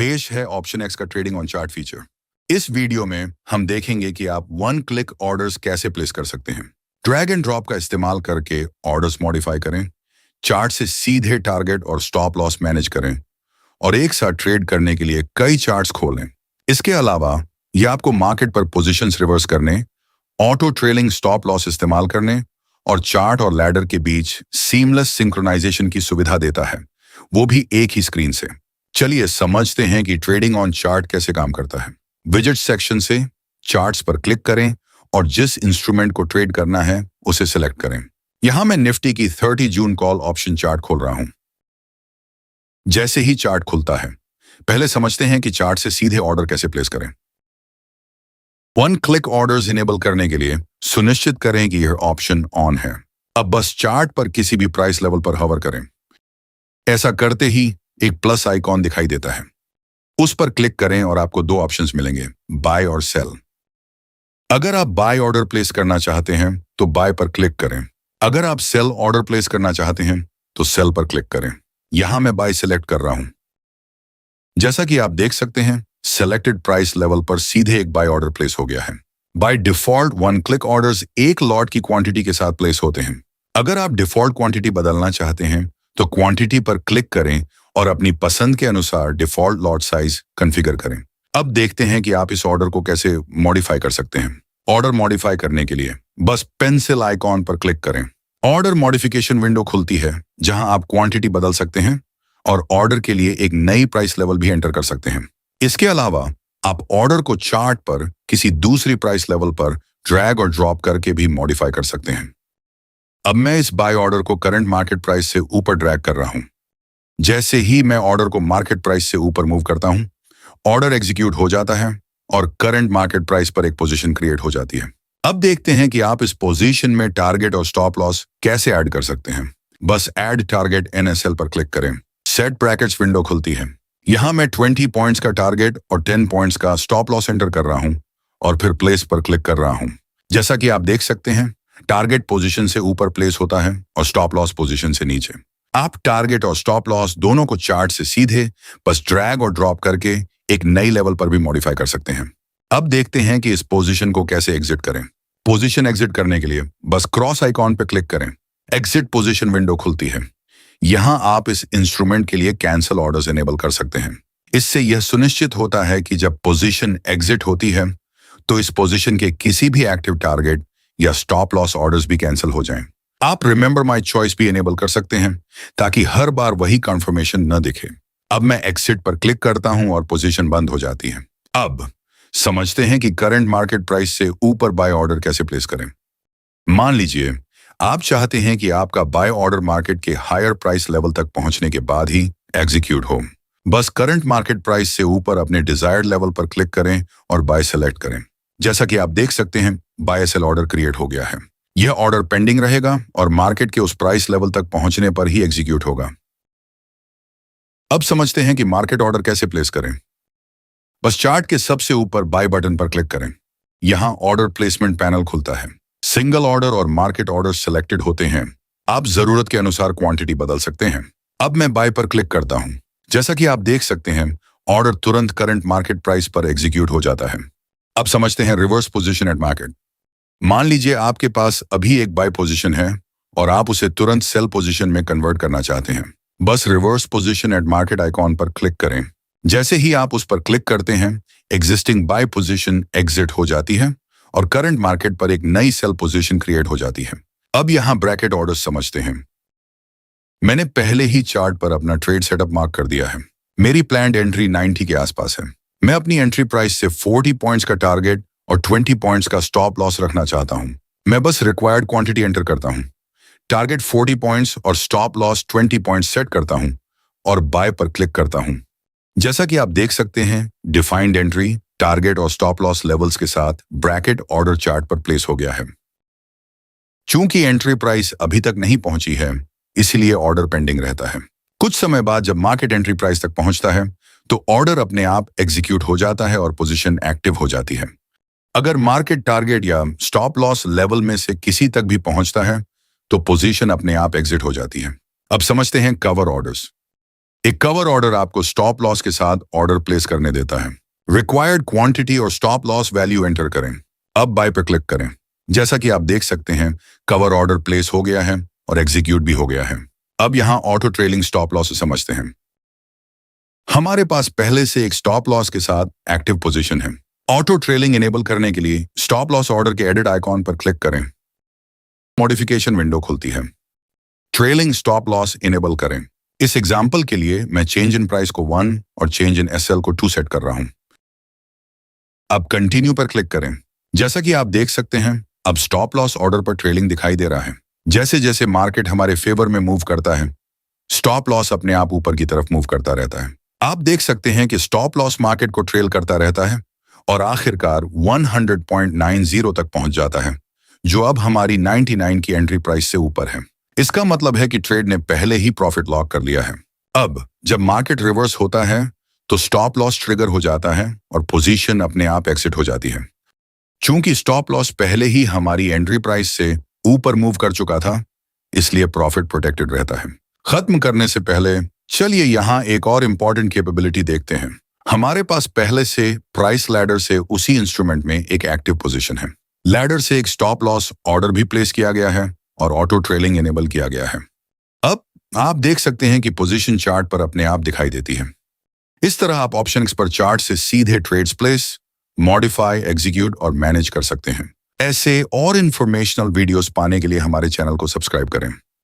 पेश है option x का ट्रेडिंग ऑन चार्ट फीचर। इस वीडियो में हम देखेंगे कि आप वन क्लिक ऑर्डर्स कैसे प्लेस कर सकते हैं। ड्रैग एंड ड्रॉप का इस्तेमाल करके ऑर्डर्स मॉडिफाई करें, चार्ट से सीधे टारगेट और स्टॉप लॉस मैनेज करें और एक साथ ट्रेड करने के लिए कई चार्ट्स खोलें। इसके अलावा यह आपको मार्केट पर पोजीशंस रिवर्स करने, ऑटो ट्रेलिंग स्टॉप लॉस इस्तेमाल करने और चार्ट और लैडर के बीच सीमलेस सिंक्रोनाइजेशन की सुविधा देता है, वो भी एक ही स्क्रीन से। चलिए समझते हैं कि ट्रेडिंग ऑन चार्ट कैसे काम करता है। विजेट सेक्शन से चार्ट्स पर क्लिक करें और जिस इंस्ट्रूमेंट को ट्रेड करना है उसे सिलेक्ट करें। यहां मैं निफ्टी की 30 जून कॉल ऑप्शन चार्ट खोल रहा हूं। जैसे ही चार्ट खुलता है, पहले समझते हैं कि चार्ट से सीधे ऑर्डर कैसे प्लेस करें। वन क्लिक ऑर्डर्स इनेबल करने के लिए सुनिश्चित करें कि यह ऑप्शन ऑन है। अब बस चार्ट पर किसी भी प्राइस लेवल पर हवर करें। ऐसा करते ही एक प्लस आइकॉन दिखाई देता है, उस पर क्लिक करें और आपको दो ऑप्शंस मिलेंगे, बाय और सेल। अगर आप बाय ऑर्डर प्लेस करना चाहते हैं तो बाय पर क्लिक करें। अगर आप सेल ऑर्डर प्लेस करना चाहते हैं तो सेल पर क्लिक करें। यहां मैं बाय सिलेक्ट कर रहा हूं। जैसा कि आप देख सकते हैं, सेलेक्टेड प्राइस लेवल पर सीधे एक बाय ऑर्डर प्लेस हो गया है। By default one click orders एक लॉट की क्वांटिटी के साथ प्लेस होते हैं। अगर आप डिफॉल्ट क्वांटिटी बदलना चाहते हैं तो क्वांटिटी पर क्लिक करें और अपनी पसंद के अनुसार डिफॉल्ट लॉट साइज कॉन्फ़िगर करें। अब देखते हैं कि आप इस ऑर्डर को कैसे मॉडिफाई कर सकते हैं। ऑर्डर मॉडिफाई करने के लिए बस पेंसिल आइकॉन पर क्लिक करें। ऑर्डर मॉडिफिकेशन विंडो खुलती है, जहां आप क्वांटिटी बदल सकते हैं और ऑर्डर के लिए एक नई प्राइस लेवल भी एंटर कर सकते हैं। इसके अलावा आप ऑर्डर को चार्ट पर किसी दूसरी प्राइस लेवल पर ड्रैग और ड्रॉप करके भी मॉडिफाई कर सकते हैं। अब मैं इस बाय ऑर्डर को करंट मार्केट प्राइस से ऊपर ड्रैग कर रहा हूं। जैसे ही मैं ऑर्डर को मार्केट प्राइस से ऊपर मूव करता हूं, ऑर्डर एग्जीक्यूट हो जाता है और करंट मार्केट प्राइस पर एक पोजीशन क्रिएट हो जाती है। अब देखते हैं कि आप इस पोजीशन में टारगेट और स्टॉप लॉस कैसे ऐड कर सकते हैं। बस ऐड टारगेट NSL पर क्लिक करें। सेट ब्रैकेट्स विंडो खुलती है। यहां मैं 20 पॉइंट्स का टारगेट और 10 पॉइंट्स का स्टॉप लॉस एंटर कर रहा हूं और फिर प्लेस पर क्लिक कर रहा हूं। जैसा कि आप देख सकते हैं, टारगेट पोजीशन से ऊपर प्लेस होता है और स्टॉप लॉस पोजीशन से नीचे। आप टारगेट और स्टॉप लॉस दोनों को चार्ट से सीधे बस ड्रैग और ड्रॉप करके एक नई लेवल पर भी मॉडिफाई कर सकते हैं। अब देखते हैं कि इस पोजीशन को कैसे एग्जिट करें। पोजीशन एग्जिट करने के लिए बस क्रॉस आइकॉन पर क्लिक करें। एग्जिट पोजीशन विंडो खुलती है। यहां आप इस इंस्ट्रूमेंट के लिए कैंसिल ऑर्डर्स इनेबल कर सकते हैं। इससे यह सुनिश्चित होता है कि जब पोजीशन एग्जिट होती है तो इस पोजीशन के किसी भी एक्टिव टारगेट या स्टॉप लॉस ऑर्डर्स भी कैंसिल हो जाएं। आप रिमेंबर माय चॉइस भी इनेबल कर सकते हैं ताकि हर बार वही कंफर्मेशन न दिखे। अब मैं एग्जिट पर क्लिक करता हूं और पोजीशन बंद हो जाती है। अब समझते हैं कि करंट मार्केट प्राइस से ऊपर बाय ऑर्डर कैसे प्लेस करें। मान लीजिए आप चाहते हैं कि आपका बाय ऑर्डर मार्केट के हायर प्राइस लेवल तक पहुंचने के बाद ही एग्जीक्यूट हो। बस करंट मार्केट प्राइस से ऊपर अपने डिजायर्ड लेवल पर क्लिक करें और बाय सेलेक्ट करें। जैसा कि आप देख सकते हैं, बाय सेल ऑर्डर क्रिएट हो गया है। यह ऑर्डर पेंडिंग रहेगा और मार्केट के उस प्राइस लेवल तक पहुंचने पर ही एग्जीक्यूट होगा। अब समझते हैं कि मार्केट ऑर्डर कैसे प्लेस करें। बस चार्ट के सबसे ऊपर बाय बटन पर क्लिक करें। यहां ऑर्डर प्लेसमेंट पैनल खुलता है। सिंगल ऑर्डर और मार्केट ऑर्डर सिलेक्टेड होते हैं। आप जरूरत के अनुसार क्वांटिटी बदल सकते हैं। अब मैं बाय पर क्लिक करता हूं। जैसा कि आप देख सकते हैं, ऑर्डर तुरंत करंट मार्केट प्राइस पर एग्जीक्यूट हो जाता है। अब समझते हैं रिवर्स पोजीशन एट मार्केट। मान लीजिए आपके पास अभी एक बाय पोजीशन है और आप उसे तुरंत सेल पोजीशन में कन्वर्ट करना चाहते हैं। बस reverse position eight market icon पर क्लिक करें। जैसे ही आप उस पर क्लिक करते हैं, एग्जिस्टिंग बाय पोजीशन एग्जिट हो जाती है और करंट मार्केट पर एक नई सेल पोजीशन क्रिएट हो जाती है। अब यहां ब्रैकेट ऑर्डर्स समझते हैं। मैंने पहले ही चार्ट पर अपना ट्रेड सेटअप मार्क कर दिया है। मेरी प्लान्ड एंट्री 90 के आसपास है। मैं अपनी एंट्री प्राइस से 40 पॉइंट्स का टारगेट और 20 पॉइंट्स का स्टॉप लॉस रखना चाहता हूं। मैं बस रिक्वायर्ड क्वांटिटी एंटर करता हूं। टारगेट 40 पॉइंट्स और स्टॉप लॉस 20 पॉइंट्स सेट करता हूं और बाय पर क्लिक करता हूं। जैसा कि आप देख सकते हैं, डिफाइंड एंट्री, टारगेट और स्टॉप लॉस लेवल्स के साथ ब्रैकेट ऑर्डर चार्ट पर प्लेस हो गया है। चूंकि एंट्री प्राइस अभी तक नहीं पहुंची है, इसलिए ऑर्डर पेंडिंग रहता है। कुछ समय बाद जब मार्केट एंट्री प्राइस तक पहुंचता है तो ऑर्डर अपने आप एग्जीक्यूट हो जाता है और पोजीशन एक्टिव हो जाती है। अगर मार्केट टारगेट या स्टॉप लॉस लेवल में से किसी तक भी पहुंचता है तो पोजीशन अपने आप एग्जिट हो जाती है। अब समझते हैं कवर ऑर्डर्स। एक कवर ऑर्डर आपको स्टॉप लॉस के साथ ऑर्डर प्लेस करने देता है। रिक्वायर्ड क्वांटिटी और स्टॉप लॉस वैल्यू एंटर करें। अब बाय पर क्लिक करें। जैसा कि आप देख सकते हैं, कवर ऑर्डर प्लेस हो गया है और एग्जीक्यूट भी हो गया है। अब यहां ऑटो ट्रेलिंग स्टॉप लॉस समझते हैं। हमारे पास पहले से एक स्टॉप लॉस के साथ एक्टिव पोजीशन है। ऑटो ट्रेलिंग इनेबल करने के लिए स्टॉप लॉस ऑर्डर के एडिट आइकॉन पर क्लिक करें। मॉडिफिकेशन विंडो खुलती है। ट्रेलिंग स्टॉप लॉस इनेबल करें। इस एग्जाम्पल के लिए मैं चेंज इन प्राइस को 1 और चेंज इन एसएल को 2 सेट कर रहा हूं। अब कंटिन्यू पर क्लिक करें। जैसा कि आप देख सकते हैं, अब स्टॉप लॉस ऑर्डर पर ट्रेलिंग दिखाई दे रहा है। जैसे जैसे मार्केट हमारे फेवर में मूव करता है, स्टॉप लॉस अपने आप ऊपर की तरफ मूव करता रहता है। आप देख सकते हैं कि स्टॉप लॉस मार्केट को ट्रेल करता रहता है और आखिरकार 100.90 तक पहुंच जाता है, जो अब हमारी 99 की एंट्री प्राइस से ऊपर है। इसका मतलब है कि ट्रेड ने पहले ही प्रॉफिट लॉक कर लिया है। अब जब मार्केट रिवर्स होता है तो स्टॉप लॉस ट्रिगर हो जाता है और पोजीशन अपने आप एक्सिट हो जाती है। चूंकि स्टॉप लॉस पहले ही हमारी एंट्री प्राइस से ऊपर मूव कर चुका था, इसलिए प्रॉफिट प्रोटेक्टेड रहता है। खत्म करने से पहले चलिए यहां एक और इंपॉर्टेंट कैपेबिलिटी देखते हैं। हमारे पास पहले से प्राइस लैडर से उसी इंस्ट्रूमेंट में एक एक्टिव पोजीशन है। लैडर से एक स्टॉप लॉस ऑर्डर भी प्लेस किया गया है और ऑटो ट्रेलिंग इनेबल किया गया है। अब आप देख सकते हैं कि पोजीशन चार्ट पर अपने आप दिखाई देती है। इस तरह आप ऑप्शन पर चार्ट से सीधे ट्रेड्स प्लेस, मॉडिफाई, एग्जीक्यूट और मैनेज कर सकते हैं। ऐसे और इंफॉर्मेशनल वीडियोस पाने के लिए हमारे चैनल को सब्सक्राइब करें।